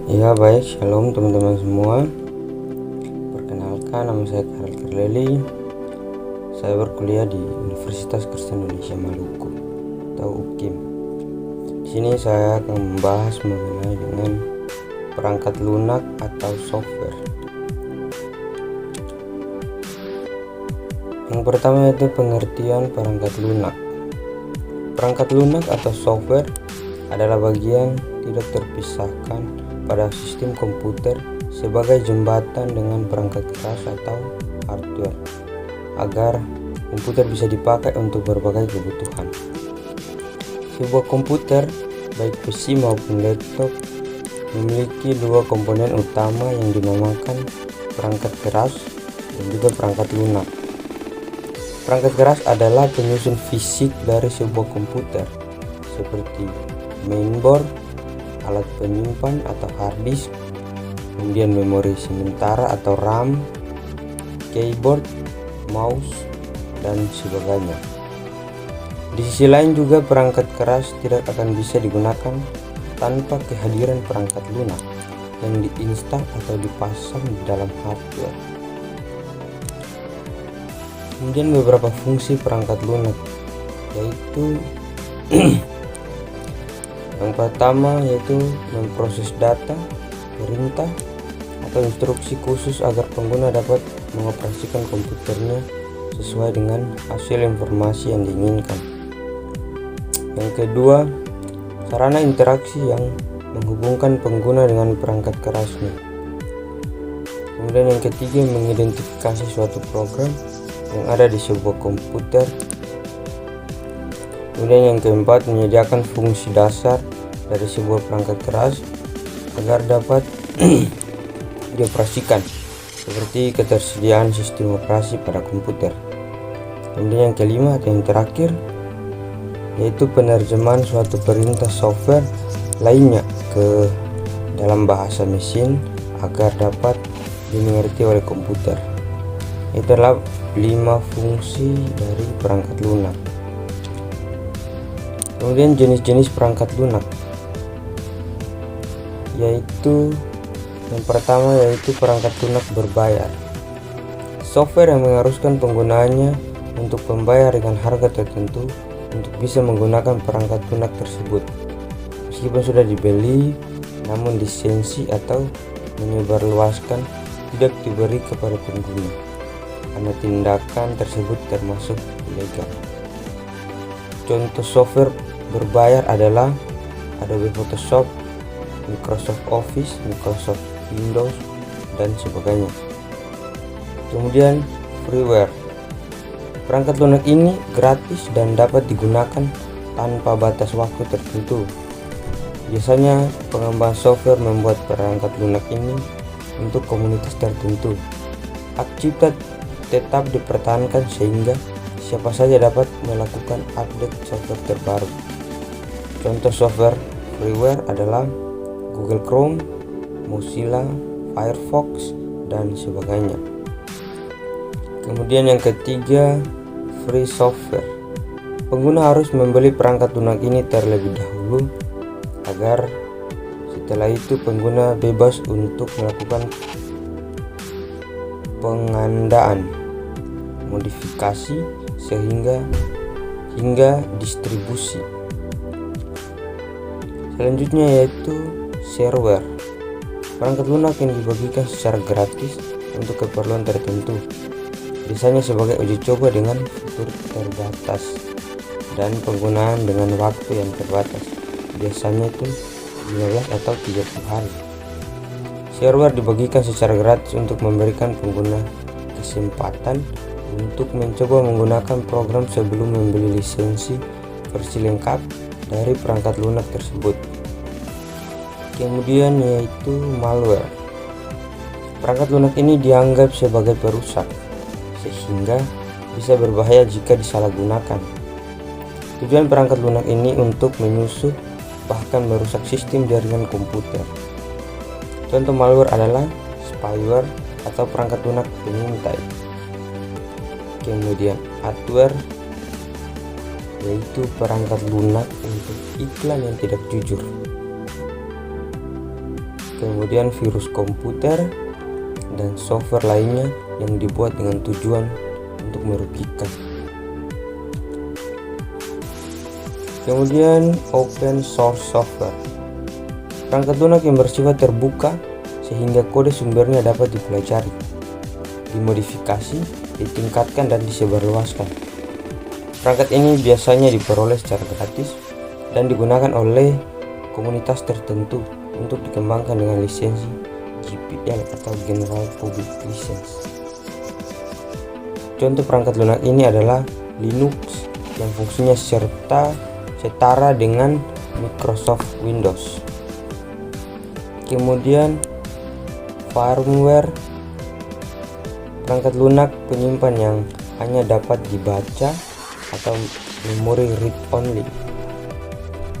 Ya baik, shalom teman-teman semua. Perkenalkan, nama saya Karel Kerleli. Saya berkuliah di Universitas Kristen Indonesia Maluku atau UKIM. Di sini saya akan membahas mengenai dengan perangkat lunak atau software. Yang pertama yaitu pengertian perangkat lunak. Perangkat lunak atau software adalah bagian tidak terpisahkan pada sistem komputer sebagai jembatan dengan perangkat keras atau hardware agar komputer bisa dipakai untuk berbagai kebutuhan. Sebuah komputer, baik PC maupun laptop, memiliki dua komponen utama yang dinamakan perangkat keras dan juga perangkat lunak. Perangkat keras adalah penyusun fisik dari sebuah komputer seperti mainboard, alat penyimpan atau hard disk, kemudian memori sementara atau RAM, keyboard, mouse, dan sebagainya. Di sisi lain juga perangkat keras tidak akan bisa digunakan tanpa kehadiran perangkat lunak yang diinstal atau dipasang di dalam hardware. Kemudian beberapa fungsi perangkat lunak yaitu yang pertama yaitu memproses data, perintah, atau instruksi khusus agar pengguna dapat mengoperasikan komputernya sesuai dengan hasil informasi yang diinginkan. Yang kedua, sarana interaksi yang menghubungkan pengguna dengan perangkat kerasnya. Kemudian yang ketiga, mengidentifikasi suatu program yang ada di sebuah komputer. Kemudian yang keempat, menyediakan fungsi dasar dari sebuah perangkat keras agar dapat dioperasikan, seperti ketersediaan sistem operasi pada komputer. Kemudian yang kelima atau yang terakhir yaitu penerjemahan suatu perintah software lainnya ke dalam bahasa mesin agar dapat dimengerti oleh komputer. Itu adalah 5 fungsi dari perangkat lunak. Kemudian jenis-jenis perangkat lunak yaitu yang pertama yaitu perangkat lunak berbayar. Software yang mengharuskan penggunaannya untuk membayar dengan harga tertentu untuk bisa menggunakan perangkat lunak tersebut. Meskipun sudah dibeli, namun lisensi atau menyebarluaskan tidak diberi kepada pengguna karena tindakan tersebut termasuk ilegal. Contoh software berbayar adalah Adobe Photoshop, Microsoft Office, Microsoft Windows, dan sebagainya. Kemudian freeware. Perangkat lunak ini gratis dan dapat digunakan tanpa batas waktu tertentu. Biasanya pengembang software membuat perangkat lunak ini untuk komunitas tertentu. Hak cipta tetap dipertahankan sehingga siapa saja dapat melakukan update software terbaru. Contoh software freeware adalah Google Chrome, Mozilla, Firefox, dan sebagainya. Kemudian yang ketiga, free software. Pengguna harus membeli perangkat lunak ini terlebih dahulu agar setelah itu pengguna bebas untuk melakukan pengandaan, modifikasi, hingga distribusi. Selanjutnya yaitu shareware. Perangkat lunak yang dibagikan secara gratis untuk keperluan tertentu, biasanya sebagai uji coba dengan fitur terbatas dan penggunaan dengan waktu yang terbatas, biasanya itu 15 atau 30 hari. Shareware dibagikan secara gratis untuk memberikan pengguna kesempatan untuk mencoba menggunakan program sebelum membeli lisensi versi lengkap dari perangkat lunak tersebut. Kemudian yaitu malware. Perangkat lunak ini dianggap sebagai perusak sehingga bisa berbahaya jika disalahgunakan. Tujuan perangkat lunak ini untuk menyusup bahkan merusak sistem jaringan komputer. Contoh malware adalah spyware atau perangkat lunak pengintai. Kemudian adware yaitu perangkat lunak untuk iklan yang tidak jujur. kemudian virus komputer, dan software lainnya yang dibuat dengan tujuan untuk merugikan. Kemudian open source software, perangkat lunak yang bersifat terbuka sehingga kode sumbernya dapat dipelajari, dimodifikasi, ditingkatkan, dan disebarluaskan. Perangkat ini biasanya diperoleh secara gratis dan digunakan oleh komunitas tertentu untuk dikembangkan dengan lisensi GPL atau General Public License. Contoh perangkat lunak ini adalah Linux yang fungsinya setara dengan Microsoft Windows. Kemudian firmware, perangkat lunak penyimpan yang hanya dapat dibaca atau memori read only.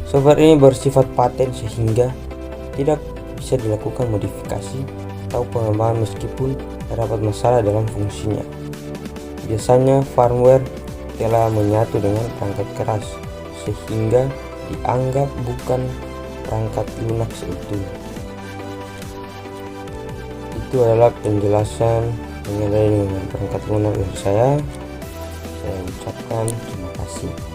Software ini bersifat paten sehingga tidak bisa dilakukan modifikasi atau pengembangan meskipun terdapat masalah dalam fungsinya. Biasanya firmware telah menyatu dengan perangkat keras sehingga dianggap bukan perangkat lunak seutuhnya. Itu adalah penjelasan mengenai perangkat lunak dari saya. Saya ucapkan terima kasih.